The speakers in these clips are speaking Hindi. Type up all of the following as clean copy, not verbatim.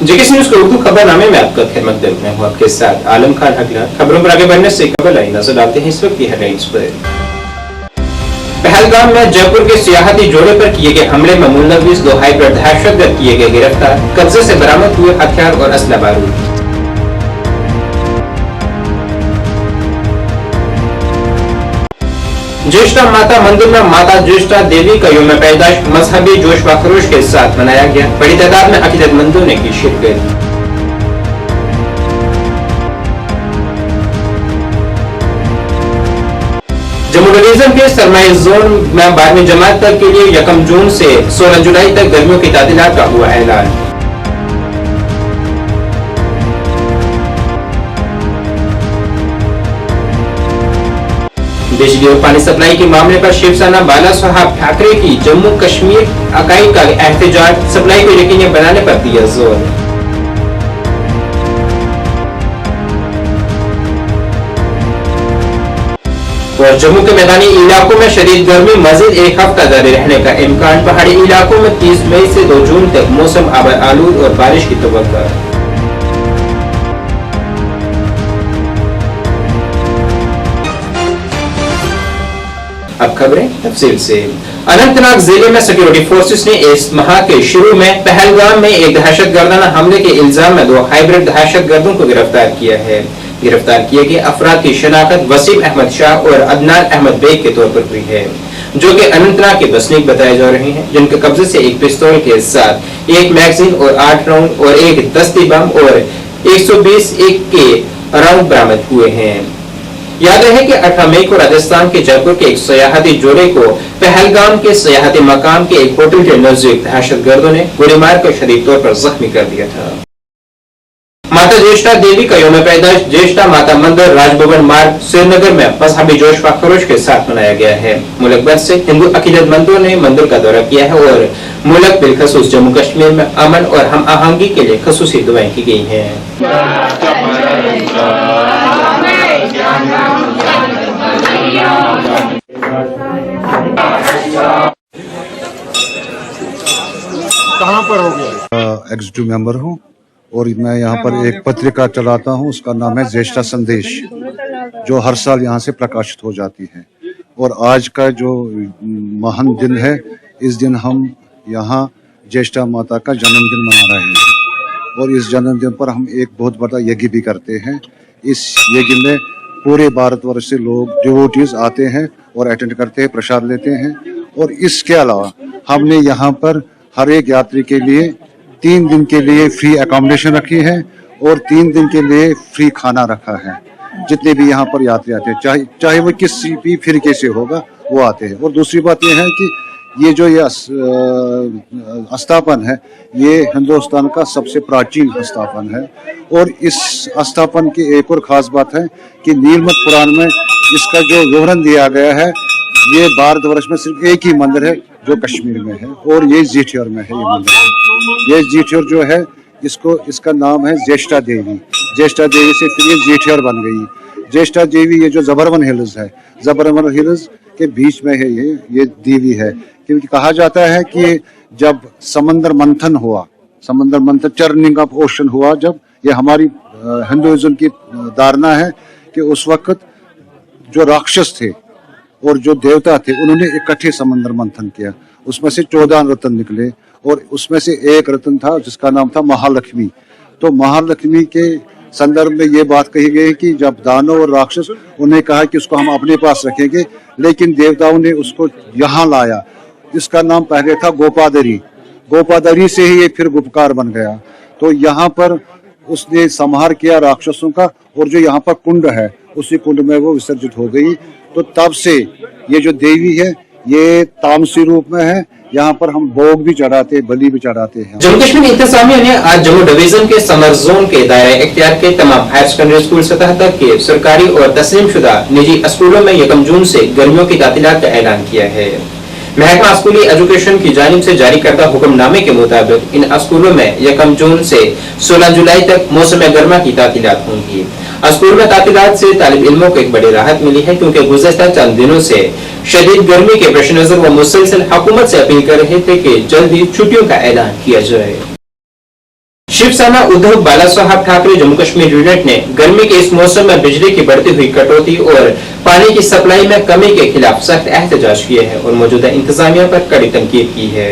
जेकेसी न्यूज़ के उर्दू खबरनामे में आपका खैरमकदम। मैं हूं आपके साथ आलम खान अगला। खबरों पर आगे बढ़ने से कबल आई नजर डालते हैं इस वक्त की हेडलाइंस पर। पहलगाम में जयपुर के सियाहती जोड़े पर किए गए हमले में मुलविस 2 हाइब्रिड दहशतगर्द किए गए गिरफ्तार। कब्जे से बरामद हुए हथियार और असला बारूद। ज्येष्ठा माता मंदिर में माता ज्येष्ठा देवी का यौम पैदाश मजहबी जोश व खरोश के साथ मनाया गया। बड़ी तादाद में अकीदतमंदों ने की शिरकत। जम्मू डिवीजन के सरमाई जोन में 12वीं जमात तक के लिए 1 जून से 16 जुलाई तक गर्मियों की तातीलात का हुआ ऐलान। बिजली और पानी सप्लाई के मामले पर शिवसेना बाला साहब ठाकरे की जम्मू कश्मीर इकाई का एहतजाज। सप्लाई को यकीनी बनाने पर दिया जोर। और जम्मू के मैदानी इलाकों में शदीद गर्मी मजीद एक हफ्ता जारी रहने का इम्कान। पहाड़ी इलाकों में 30 मई से 2 जून तक मौसम आलूद और बारिश की तवक्को। अब खबरें तफसील से। अनंतनाग जिले में सिक्योरिटी फोर्सेस ने इस माह के शुरू में पहलगाम में एक दहशतगर्दाना हमले के इल्जाम में 2 हाइब्रिड दहशतगर्दों को गिरफ्तार किया है। गिरफ्तार किए गए अफराद की शनाख्त वसीम अहमद शाह और अदनान अहमद बेग के तौर पर हुई है, जो कि अनंतनाग के बसनीक बताए जा रहे हैं, जिनके कब्जे से एक पिस्तौल के साथ 1 मैगजीन और 8 राउंड और 1 दस्ती बम और 120 के राउंड बरामद हुए हैं। याद रहे कि 18 मई को राजस्थान के जयपुर के एक सियाहती जोड़े को पहलगाम के सियाहती मकाम के एक होटल के नजदीक दहशतगर्दों ने गोली मारकर शदीद तौर पर जख्मी कर दिया था। माता ज्येष्ठा देवी का यौम पैदाश ज्येष्ठा माता मंदिर राजभवन मार्ग श्रीनगर में मजहबी जोश व खरोश के साथ मनाया गया है। मुल्क भर से हिंदू अकीदतमंदों ने मंदिर का दौरा किया है और मुल्क बिलखसूस जम्मू कश्मीर में अमन और हम आहंगी के लिए खसूसी दुआएं की गई हैं। कहाँ पर हो गया? एग्जीक्यूटिव मेंबर हूँ और मैं यहाँ पर एक पत्रिका चलाता हूँ, उसका नाम है ज्येष्ठा संदेश, जो हर साल यहाँ से प्रकाशित हो जाती है। और आज का जो महान दिन है, इस दिन हम यहाँ ज्येष्ठा माता का जन्मदिन मना रहे हैं और इस जन्मदिन पर हम एक बहुत बड़ा यज्ञ भी करते हैं। इस यज्ञ में पूरे भारतवर्ष से लोग डिवोटीज आते हैं और अटेंड करते हैं, प्रसाद लेते हैं। और इसके अलावा हमने यहाँ पर हर एक यात्री के लिए 3 दिन के लिए फ्री अकोमोडेशन रखी है और 3 दिन के लिए फ्री खाना रखा है। जितने भी यहाँ पर यात्री आते हैं, चाहे वो किसी भी फिरके से होगा, वो आते हैं। और दूसरी बात यह है कि ये जो ये स्थापन है, ये हिंदुस्तान का सबसे प्राचीन स्थापन है। और इस स्थापन की एक और खास बात है कि नीलमत पुराण में इसका जो विवरण दिया गया है, ये भारतवर्ष में सिर्फ एक ही मंदिर है जो कश्मीर में है और ये जीठियोर में है। ये मंदिर, ये जीठियोर जो है, इसका नाम है ज्येष्ठा देवी। ज्येष्ठा देवी से फिर ये जीठियोर बन गई। ज्येष्ठा देवी, ये जो जबरवन हिल्स है, जबरवन हिल्स के बीच में है ये देवी है। क्योंकि कहा जाता है कि जब समंदर मंथन हुआ, समंदर मंथन, टर्निंग ऑफ ओशन हुआ, जब ये हमारी हिंदुइज्म की धारणा है कि उस वक्त जो राक्षस थे और जो देवता थे, उन्होंने इकट्ठे समंदर मंथन किया। उसमें से 14 रत्न निकले और उसमें से एक रत्न था जिसका नाम था महालक्ष्मी। तो महालक्ष्मी के संदर्भ में ये बात कही गई कि जब दानव और राक्षस, उन्हें कहा कि उसको हम अपने पास रखेंगे, लेकिन देवताओं ने उसको यहाँ लाया। इसका नाम पहले था गोपादरी। गोपादरी से ही ये फिर गुपकार बन गया। तो यहाँ पर उसने संहार किया राक्षसों का, और जो यहाँ पर कुंड है, उसी कुंड में वो विसर्जित हो गई। तो तब से ये जो देवी है, ये तामसी रूप में है। यहाँ पर हम भोग भी चढ़ाते हैं, बलि भी चढ़ाते हैं। जम्मू कश्मीर इंतजामिया ने आज जम्मू डिवीजन के समर जोन के दायरे इख्तियार के तमाम हायर सेकेंडरी स्कूल सतह तक के सरकारी और तस्लीमशुदा निजी स्कूलों में 1 जून से गर्मियों की तातीलात का ऐलान किया है। महकमा स्कूली एजुकेशन की जानिब से जारी करदा हुक्मनामे के मुताबिक इन स्कूलों में 1 जून से 16 जुलाई तक मौसम गर्मा की तातीलात होंगी। स्कूल में तातीलात से तालिब इल्मों को एक बड़ी राहत मिली है, क्योंकि गुज़श्ता चंद दिनों से शदीद गर्मी के पेश नजर वो मुसलसल हुकूमत से अपील कर रहे थे कि जल्दी छुट्टियों का ऐलान किया जाए। शिवसेना उद्धव बालासाहब ठाकरे जम्मू कश्मीर यूनिट ने गर्मी के इस मौसम में बिजली की बढ़ती हुई कटौती और पानी की सप्लाई में कमी के खिलाफ सख्त एहतजाज किए हैं और मौजूदा इंतजामिया पर कड़ी तनकीद की है।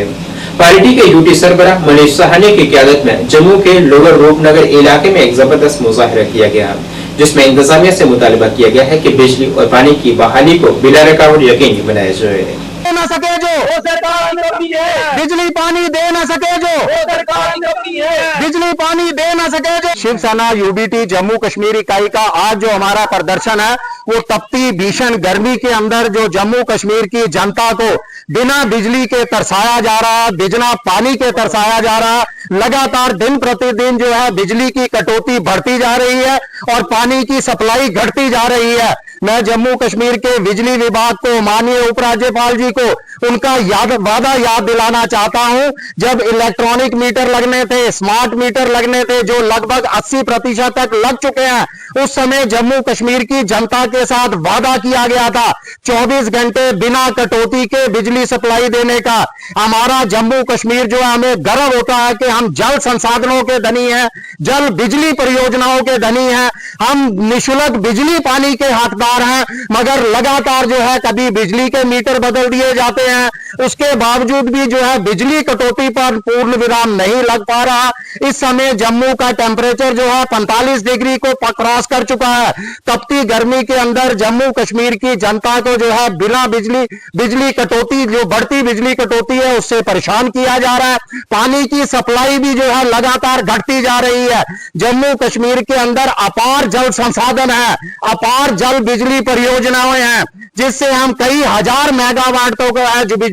पार्टी के यूटी सरबराह मनीष साहनी की क़यादत में जम्मू के लोअर रूपनगर इलाके में एक जबरदस्त मुजाहिरा किया गया, जिसमें इंतजामिया से मुतालबा किया गया है कि बिजली और पानी की बहाली को बिला रुकावट यकीनी बनाया जाए। ना सके जो वो सरकार है, बिजली पानी दे ना सके जो वो सरकार है, बिजली पानी दे ना सके जो। शिवसेना यूबीटी जम्मू कश्मीर इकाई का आज जो हमारा प्रदर्शन है वो तपती भीषण गर्मी के अंदर जो जम्मू कश्मीर की जनता को बिना बिजली के तरसाया जा रहा, बिना पानी के तरसाया जा रहा, लगातार दिन प्रतिदिन जो है बिजली की कटौती बढ़ती जा रही है और पानी की सप्लाई घटती जा रही है। मैं जम्मू कश्मीर के बिजली विभाग को, माननीय उपराज्यपाल जी को उनका वादा याद दिलाना चाहता हूं। जब इलेक्ट्रॉनिक मीटर लगने थे, स्मार्ट मीटर लगने थे जो लगभग 80% तक लग चुके हैं, उस समय जम्मू कश्मीर की जनता के साथ वादा किया गया था 24 घंटे बिना कटौती के बिजली सप्लाई देने का। हमारा जम्मू कश्मीर जो है, हमें गर्व होता है कि हम जल संसाधनों के धनी हैं, जल बिजली परियोजनाओं के धनी हैं, हम निःशुल्क बिजली पानी के हकदार हैं, मगर लगातार जो है कभी बिजली के मीटर बदल दिए जाते हैं, उसके बावजूद भी जो है बिजली कटौती पर पूर्ण विराम नहीं लग पा रहा। इस समय जम्मू का टेम्परेचर जो है 45 डिग्री को क्रॉस कर चुका है। तपती गर्मी के अंदर जम्मू कश्मीर की जनता को जो है बिना बिजली कटौती, जो बढ़ती बिजली कटौती है उससे परेशान किया जा रहा है। पानी की सप्लाई भी जो है लगातार घटती जा रही है। जम्मू कश्मीर के अंदर अपार जल संसाधन है, अपार जल बिजली परियोजनाएं हैं, जिससे हम कई हजार मेगावाटों को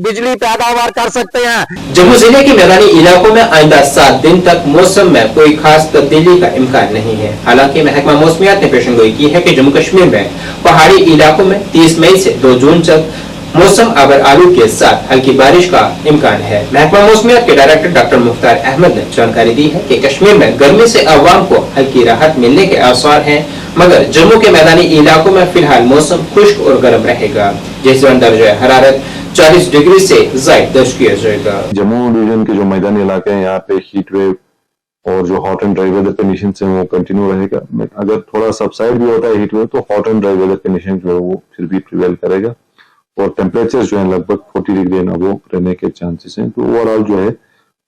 बिजली पैदावार कर सकते हैं। जम्मू जिले के मैदानी इलाकों में आइंदा 7 दिन तक मौसम में कोई खास तब्दीली का इम्कान नहीं है। हालांकि महकमा मौसमियात ने पेशेनगोई की है कि जम्मू कश्मीर में पहाड़ी इलाकों में 30 मई से 2 जून तक मौसम आबर आलू के साथ हल्की बारिश का इम्कान है। महकमा मौसमियात के डायरेक्टर डॉक्टर मुख्तार अहमद ने जानकारी दी है कि कश्मीर में गर्मी से अवाम को हल्की राहत मिलने के आसार हैं, मगर जम्मू के मैदानी इलाकों में फिलहाल मौसम खुश्क और गर्म रहेगा, जिसमें दर्जा हरारत 40 डिग्री से ज्यादा दर्ज किया जाएगा। जम्मू डिवीजन के जो मैदानी इलाके हैं यहाँ पे हीट वेव और जो hot and dry weather condition है वो कंटिन्यू रहेगा। अगर थोड़ा सबसाइड भी होता है हीट वेव तो hot and dry weather condition जो है वो फिर भी प्रिवेल करेगा और टेम्परेचर जो है लगभग 40 डिग्री एंड अबव रहने के चांसेस हैं। तो ओवरऑल जो है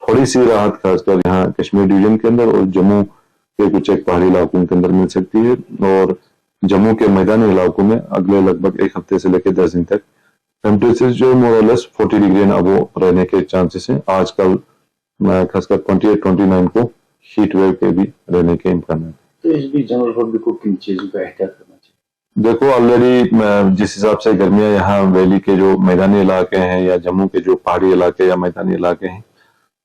थोड़ी सी राहत खासकर यहाँ कश्मीर डिवीजन के अंदर और जम्मू के कुछ एक पहाड़ी इलाकों के अंदर मिल सकती है और जम्मू के मैदानी इलाकों में अगले लगभग 1 हफ्ते से लेकर 10 दिन तक टेम्परेचर जो मोर और लेस 40 डिग्री एंड अबव रहने के चांसेस हैं। आजकल खासकर 28-29 को हीट वेव के भी रहने के इम्कान है। तो इस बीच जनरल पब्लिक को किन चीजों का एहतियात करना चाहिए? देखो ऑलरेडी जिस हिसाब से गर्मियां यहाँ वैली के जो मैदानी इलाके हैं या जम्मू के जो पहाड़ी इलाके या मैदानी इलाके हैं,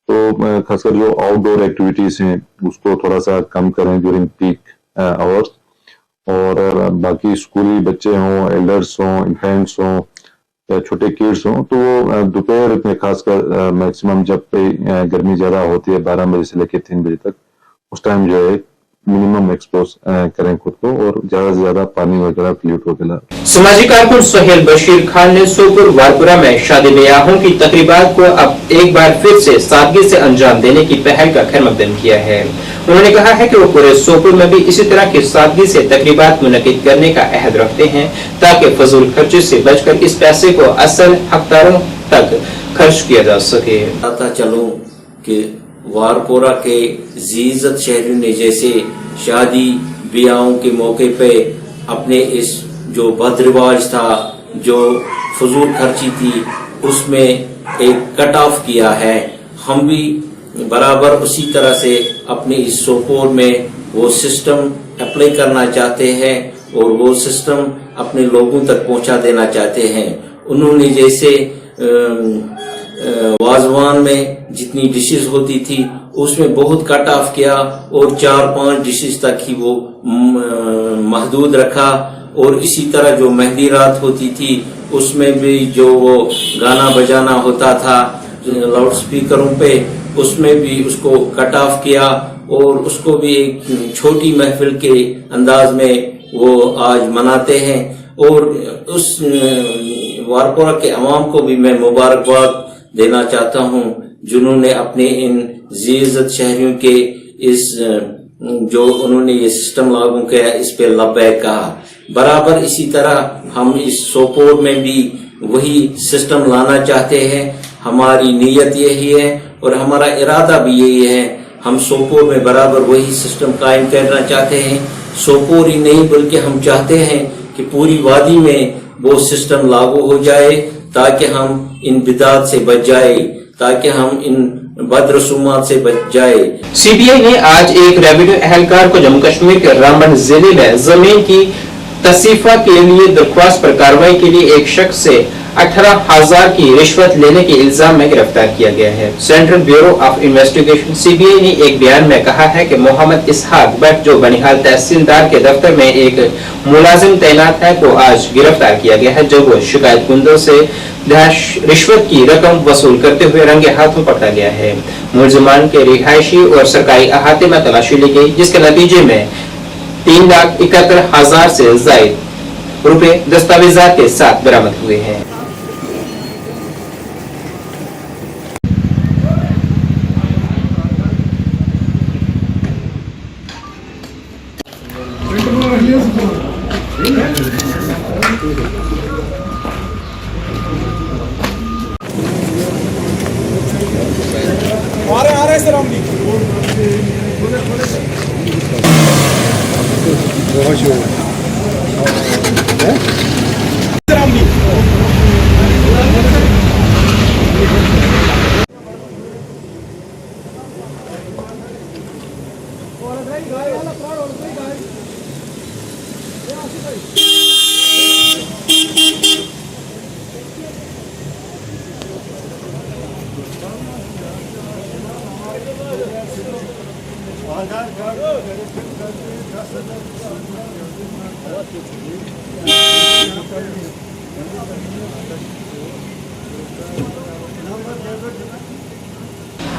तो खासकर जो आउटडोर एक्टिविटीज हैं उसको थोड़ा सा कम करें ड्यूरिंग पीक आवर्स और बाकी स्कूली बच्चे हों, एल्डर्स हों, इन्फेंट्स हों या छोटे किड्स हों तो वो दोपहर में खासकर मैक्सिमम जब पे गर्मी ज्यादा होती है 12 बजे से लेकर 3 बजे तक, उस टाइम जो है मिनिमम एक्सपोज करें खुद को और ज्यादा से ज्यादा पानी वगैरह फ्लूइड वगैरह। समाजी कारकुन सोहेल बशीर खान ने सोपुर वारपुरा में शादी ब्याहों की तकरीबात को अब एक बार फिर से सादगी से अंजाम देने की पहल का खैरमकदम किया है। उन्होंने कहा है कि वो पूरे सोपुर में भी इसी तरह की सादगी से तकरीबात मुनक्किद करने का अहद रखते हैं ताकि फजूल खर्चे से बचकर इस पैसे को असल हकदारों तक खर्च किया जा सके। पता चलूं कि वारपोरा के जीजत शहरियों ने जैसे शादी ब्याहों के मौके पे अपने इस जो बदरिवाज था, जो फजूल खर्ची थी, उसमें एक कट ऑफ किया है। हम भी बराबर उसी तरह से अपने इस सोपोर में वो सिस्टम अप्लाई करना चाहते हैं और वो सिस्टम अपने लोगों तक पहुंचा देना चाहते हैं। उन्होंने जैसे वाजवान में जितनी डिशेस होती थी उसमें बहुत कट ऑफ किया और 4-5 डिशेस तक ही वो महदूद रखा और इसी तरह जो मेहंदी रात होती थी उसमें भी जो वो गाना बजाना होता था लाउड स्पीकरों पे, उसमें भी उसको कट ऑफ किया और उसको भी एक छोटी महफिल के अंदाज में वो आज मनाते हैं। और उस वारपोरा के अवाम को भी मैं मुबारकबाद देना चाहता हूं जिन्होंने अपने इन जीजत शहरियों के इस जो उन्होंने ये सिस्टम लागू किया इस पे लब्बैक कहा। बराबर इसी तरह हम इस सोपोर में भी वही सिस्टम लाना चाहते हैं। हमारी नीयत यही है और हमारा इरादा भी यही है। हम सोपोर में बराबर वही सिस्टम कायम करना चाहते हैं। सोपोर ही नहीं बल्कि हम चाहते हैं कि पूरी वादी में वो सिस्टम लागू हो जाए ताकि हम इन बिदात से बच जाए, ताकि हम इन बदरसूमात से बच जाए। सीबीआई ने आज एक रेवेन्यू एहलकार को जम्मू कश्मीर के रामबन जिले में जमीन की तसीफा के लिए दरख्वास्त पर कार्रवाई के लिए एक शख्स से 18,000 की रिश्वत लेने के इल्जाम में गिरफ्तार किया गया है। Central bureau of investigation CBI ने एक बयान में कहा है कि मोहम्मद इसहाक भट्ट जो बनिहाल तहसीलदार के दफ्तर में एक मुलाजिम तैनात है को आज गिरफ्तार किया गया है, जब वो शिकायत कुंदों से रिश्वत की रकम वसूल करते हुए रंगे हाथों पकड़ा गया है। मुलजिमान के रिहायशी और सरकारी अहाते में तलाशी ली गई, जिसके नतीजे में 3,71,000 से ज्यादा रुपए दस्तावेजात के साथ बरामद हुए हैं। आ रहे सर हम भी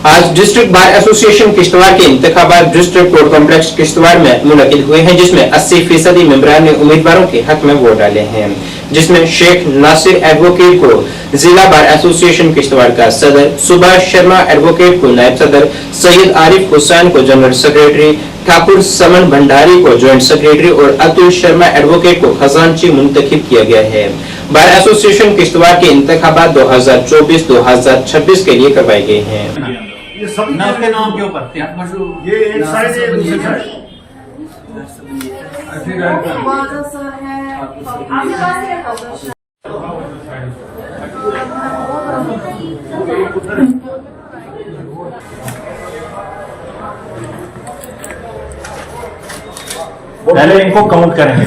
आज डिस्ट्रिक्ट बार एसोसिएशन किश्तवाड़ के इंतखाबात डिस्ट्रिक्ट कोर्ट कॉम्प्लेक्स किश्तवाड़ में मुनक्किद हुए हैं, जिसमें 80% उम्मीदवारों ने उम्मीदवारों के हक में वोट डाले हैं, जिसमें शेख नासिर एडवोकेट को जिला बार एसोसिएशन किश्तवाड़ का सदर, सुभाष शर्मा एडवोकेट को नायब सदर, सैयद आरिफ हुसैन को जनरल सेक्रेटरी, ठाकुर समन भंडारी को ज्वाइंट सेक्रेटरी और अतुल शर्मा एडवोकेट को खजांची मुंतखब किया गया है। बार एसोसिएशन किश्तवाड़ के इंतखाबात 2024-2026 के लिए करवाए गए हैं। ये सब के नाम के ऊपर ये एक साइड है, दूसरी साइड पहले इनको काउंट करेंगे।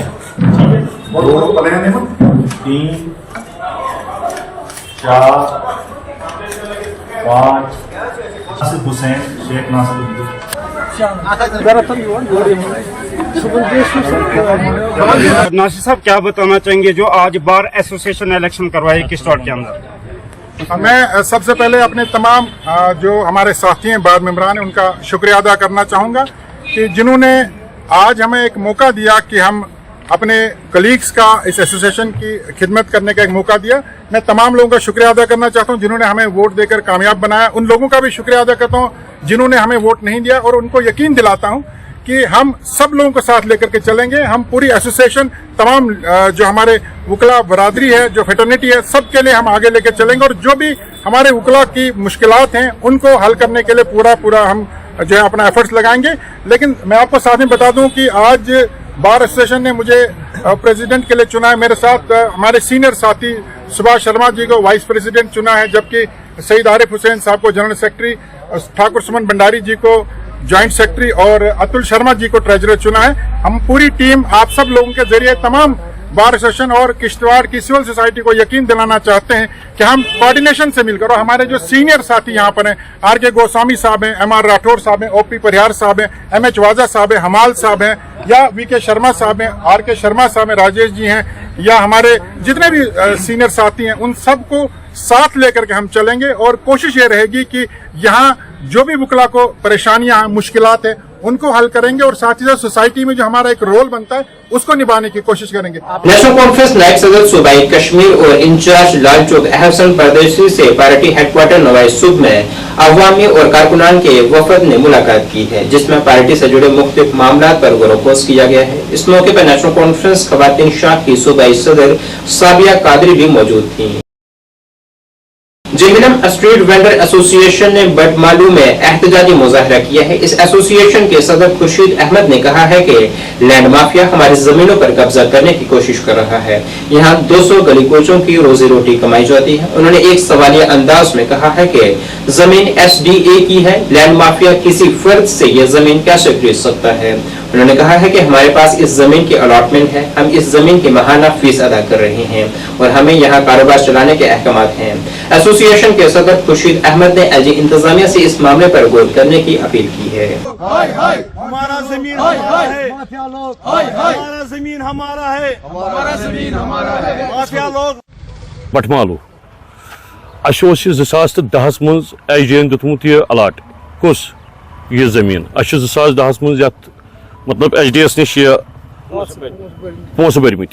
3 4 5 नासिर हुसैन, शेख नासिर। नासिर साहब क्या बताना चाहेंगे जो आज बार एसोसिएशन इलेक्शन करवाई किश्तवाड़ के अंदर? मैं सबसे पहले अपने तमाम जो हमारे साथी हैं बार मेंबरान हैं उनका शुक्रिया अदा करना चाहूँगा कि जिन्होंने आज हमें एक मौका दिया कि हम अपने कलीग्स का इस एसोसिएशन की खिदमत करने का एक मौका दिया। मैं तमाम लोगों का शुक्रिया अदा करना चाहता हूं जिन्होंने हमें वोट देकर कामयाब बनाया। उन लोगों का भी शुक्रिया अदा करता हूं जिन्होंने हमें वोट नहीं दिया, और उनको यकीन दिलाता हूं कि हम सब लोगों को साथ लेकर के चलेंगे। हम पूरी एसोसिएशन, तमाम जो हमारे वकला बरादरी है, जो फेटर्निटी है, सबके लिए हम आगे लेकर चलेंगे, और जो भी हमारे वकला की मुश्किलात हैं उनको हल करने के लिए पूरा हम जो है अपना एफर्ट्स लगाएंगे। लेकिन मैं आपको साथ में बता दूं कि आज बार एसोसिएशन ने मुझे प्रेसिडेंट के लिए चुना है। मेरे साथ हमारे सीनियर साथी सुभाष शर्मा जी को वाइस प्रेसिडेंट चुना है, जबकि सईद आरिफ हुसैन साहब को जनरल सेक्रेटरी, ठाकुर सुमन भंडारी जी को ज्वाइंट सेक्रेटरी और अतुल शर्मा जी को ट्रेजरर चुना है। हम पूरी टीम आप सब लोगों के जरिए तमाम बार एसोसिएशन और किश्तवाड़ की सिविल सोसाइटी को यकीन दिलाना चाहते हैं कि हम कोऑर्डिनेशन से मिलकर, और हमारे जो सीनियर साथी यहाँ पर हैं, आर.के. गोस्वामी साहब हैं, एम.आर. राठौर साहब हैं, ओ.पी. परिहार साहब हैं, एम.एच. वाजा साहब हैं, हमाल साहब हैं, या वी.के. शर्मा साहब हैं, आर.के. शर्मा साहब हैं, राजेश जी हैं, या हमारे जितने भी सीनियर साथी हैं, उन सबको साथ लेकर के हम चलेंगे। और कोशिश ये रहेगी कि यहाँ जो भी वकला को परेशानियां हैं, मुश्किलात है, उनको हल करेंगे और साथ ही साथ सोसाइटी में जो हमारा एक रोल बनता है उसको निभाने की कोशिश करेंगे। नेशनल कॉन्फ्रेंस नायब सदर सूबाई कश्मीर और इंचार्ज लालचौक अहसन परदेशी से पार्टी हेडक्वार्टर नवाई सुब में अवामी और कारकुनान के वफद ने मुलाकात की है, जिसमें पार्टी से जुड़े मुख्तलिफ मामला पर गौरवपोश किया गया है। इस मौके पर नेशनल कॉन्फ्रेंस खवातीन शाख की सूबाई सदर साबिया कादरी भी मौजूद थी। जिमिनम स्ट्रीट वेंडर एसोसिएशन ने बटमालू में एहतजाजी मुजाहरा किया है। इस एसोसिएशन के सदर खुर्शीद अहमद ने कहा है कि लैंड माफिया हमारी जमीनों पर कब्जा करने की कोशिश कर रहा है। यहाँ 200 गली कोचों की रोजी रोटी कमाई जाती है। उन्होंने एक सवालिया अंदाज में कहा है कि जमीन SDA की है, लैंड माफिया किसी फर्द से यह जमीन कैसे खरीद सकता है। उन्होंने कहा है कि हमारे पास इस जमीन की अलॉटमेंट है, हम इस जमीन की माहाना फीस अदा कर रहे हैं और हमें यहाँ कारोबार चलाने के अहकामात हैं। एसोसिएशन के सदर खुर्शीद अहमद ने LG इंतजामिया से इस मामले पर गौर करने की अपील की है। हमारा जमीन हमारा है, हमारा जमीन हमारा है, हमारा जमीन हमारा है, माफिया लोग। बटमालू 2010 मज SDN दुतमुत यह अलाट कुस यह जमीन 2010 मज मतलब SDS नश पोस बरमत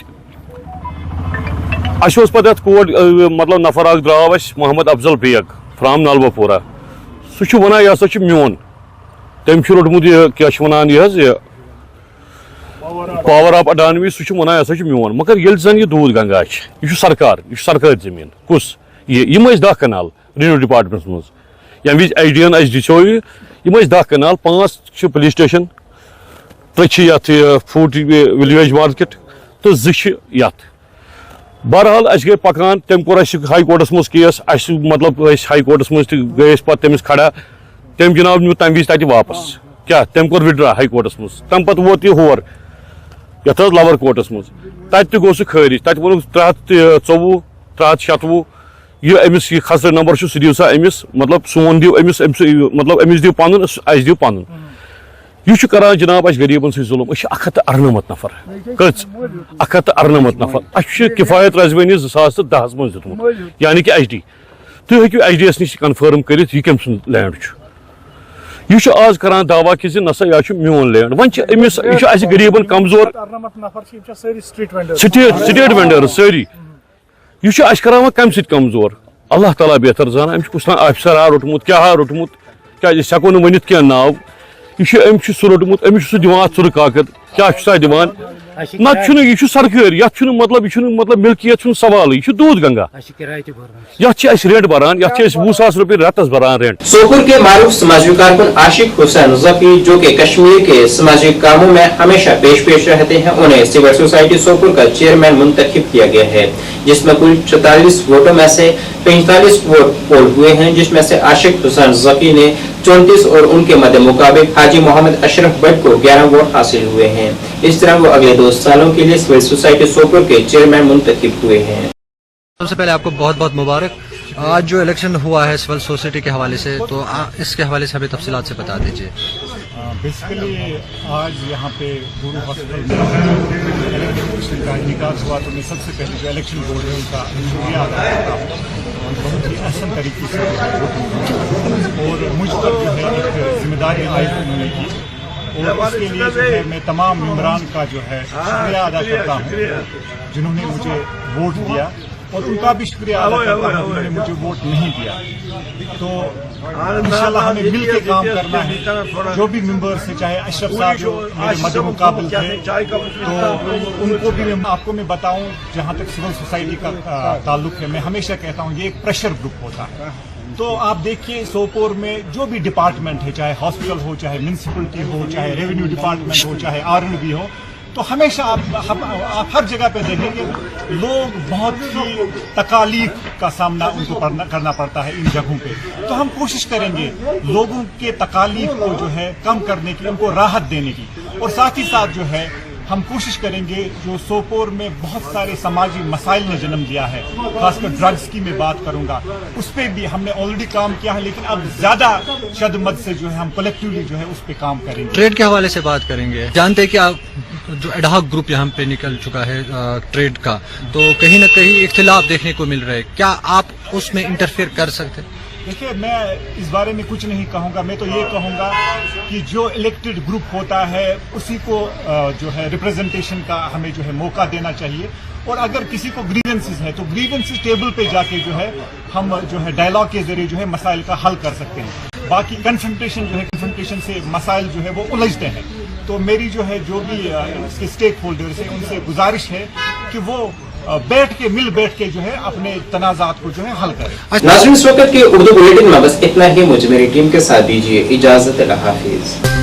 पे कोड मतलब नफर द्राव मोहम्मद अफजल बेग फ्राम नालवापोरा सह वन यह हसा मोन तम रोटमुत क्या वन यह पावर ऑफ अडानवी सह वन यह हसा मोन मगर ये जन यह दूध गंगा यह सरकार जमीन कुस यम 10 कनाल रेवेन्यू डिपार्टमेंट मज यम विज SDN दिशो यम 10 कनाल 5 police station 3 food village market तो 2 बहरहाल अस गई पकान तम कोर हाई कोर्टस मज केस मतलब हाई कोर्टस मज गए तमिस खड़ा तम जनाब नु तम विज तत वापस क्या तम कोर विड्रा हाई कोर्टस मज तम पत वोत यह होर यथ लवर कोर्टस मज तत गो सह खारिज तत वो 324 397 यह अमिस यह खसर नंबर सह दिव सा अमिस मतलब सोन दिव अमिस मतलब अमिस दिव पन अस दिव पन यह करान जनाब अस गरीबन सह जुल्म 198 नफर कच 198 नफर अस किफायत रजवानी 2010 मज दितमुत यानी कि HD तुम हेकु SDS नश कन्फर्म कर यह कम सुन लैंड यह आज करान दावा कि नसा यह मोन लैंड वन अमिस यह गरीबन कमजोर स्टेट वेंडर सारी यह करान कम सत कमजोर अल्लाह ताला बेहतर जान अमिस कुछ ऑफिसर रोटमुत क्या रोटमुत क्या हेको न वनित क्या नाव यह सह रोटमुत अमिस सह दिवान चुर काकद क्या दिवान नत यह सरकार ये मतलब मिल्कियत सवाल यह दूध गंगा ये रेंट बरान ये 20,000 रुपये रतस बरान रेंट। सोपुर के मारूफ समाजी कारकुन आशिक हुसैन जफी जो कि कश्मीर के समाजी कामों में हमेशा पेश रहते हैं, उन्हें सिविल सोसाइटी सोपुर का चेयरमैन मुंतखब किया गया है, जिसमें कुल 44 वोटों में से 45 वोट पोल हुए हैं, जिसमें से आशिक हुसैन जफी ने 34 और उनके मध्य मुकाबले हाजी मोहम्मद अशरफ भट्ट को 11 वोट हासिल हुए हैं। इस तरह वो अगले 2 सालों के लिए सिविल सोसाइटी सोपुर के चेयरमैन मुंतखब हुए हैं। सबसे पहले आपको बहुत बहुत मुबारक। आज जो इलेक्शन हुआ है सिविल सोसाइटी के हवाले से, तो इसके हवाले से हमें तफसीलात से बता दीजिए। बेसिकली आज यहाँ पे गुरु हॉस्पिटल में इलेक्शन का इनकाज हुआ, तो मैं सबसे पहले जो इलेक्शन बोर्ड है उनका शुक्रिया अदा करता हूँ। बहुत ही आसान तरीके से और मुझ पर जो है एक जिम्मेदारी आयद उन्होंने की, और उसके लिए जो है मैं तमाम मेंबरान का जो है शुक्रिया अदा करता हूँ जिन्होंने मुझे वोट दिया, और उनका भी शुक्रिया अदा करता हूँ जिन्होंने मुझे वोट नहीं दिया। तो इंशाल्लाह हमें मिल के काम करना है। जो भी मेंबर्स है, चाहे अशरफ साहब जो मेरे मध्य मुकाबल थे, तो उनको भी आपको मैं बताऊं, जहां तक सिविल सोसाइटी का ताल्लुक है, मैं हमेशा कहता हूं ये एक प्रेशर ग्रुप होता है। तो आप देखिए सोपोर में जो भी डिपार्टमेंट है, चाहे हॉस्पिटल हो, चाहे म्यूनिसिपलिटी हो, चाहे रेवेन्यू डिपार्टमेंट हो, चाहे R&B हो, तो हमेशा आप हर जगह पे देखेंगे लोग बहुत ही तकालीफ का सामना उनको करना पड़ता है इन जगहों पे। तो हम कोशिश करेंगे लोगों के तकालीफ को जो है कम करने की, उनको राहत देने की, और साथ ही साथ जो है हम कोशिश करेंगे जो सोपोर में बहुत सारे समाजी मसाइल ने जन्म दिया है, खासकर ड्रग्स की मैं बात करूंगा, उस पर भी हमने ऑलरेडी काम किया है, लेकिन अब ज्यादा शदमत से जो है हम कलेक्टिवली जो है उस पर काम करेंगे। ट्रेड के हवाले से बात करेंगे। जानते हैं कि आप जो एडहॉक ग्रुप यहाँ पे निकल चुका है ट्रेड का, तो कहीं ना कहीं इख्तिलाफ देखने को मिल रहा है, क्या आप उसमें इंटरफेयर कर सकते हैं? देखिए, मैं इस बारे में कुछ नहीं कहूँगा। मैं तो ये कहूँगा कि जो इलेक्टेड ग्रुप होता है उसी को जो है रिप्रेजेंटेशन का हमें जो है मौका देना चाहिए। और अगर किसी को ग्रीवेंसेस है तो ग्रीवेंसेस टेबल पे जाके जो है हम जो है डायलॉग के जरिए जो है मसाइल का हल कर सकते हैं। बाकी कन्फ्रंटेशन जो है, कन्फ्रंटेशन से मसाइल जो है वो उलझते हैं। तो मेरी जो है जो भी इसके स्टेक होल्डर्स हैं उनसे गुजारिश है कि वो बैठ के जो है अपने तनाजात को जो है हल करें। नाज़रीन, इस वक्त के उर्दू बुलेटिन में बस इतना ही। मुझे मेरी टीम के साथ दीजिए इजाजत। अल्लाह हाफिज।